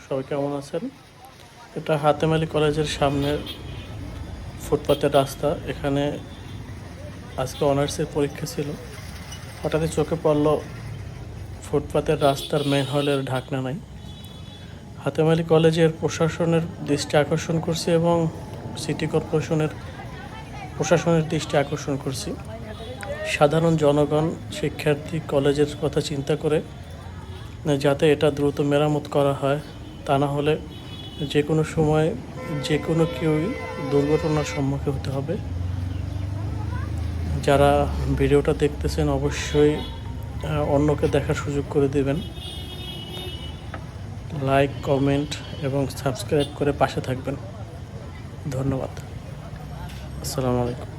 সবাই কেমন আছেন? এটা হাতেম আলী কলেজের সামনের ফুটপাতের রাস্তা। এখানে আজকে অনার্সের পরীক্ষা ছিল। হঠাৎই চোখে পড়ল ফুটপাতের রাস্তার মেন হলের ঢাকনা নাই। হাতেম আলী কলেজের প্রশাসনের দৃষ্টি আকর্ষণ করছি এবং সিটি কর্পোরেশনের প্রশাসনের দৃষ্টি আকর্ষণ করছি। সাধারণ জনগণ, শিক্ষার্থী কলেজের কথা চিন্তা করে যাতে এটা দ্রুত মেরামত করা হয়, তা না হলে যে কোনো সময় যে কোনো কেউই দুর্ঘটনার সম্মুখীন হতে হবে। যারা ভিডিওটা দেখতেছেন অবশ্যই অন্যকে দেখার সুযোগ করে দেবেন। লাইক, কমেন্ট এবং সাবস্ক্রাইব করে পাশে থাকবেন। ধন্যবাদ। আসসালামু আলাইকুম।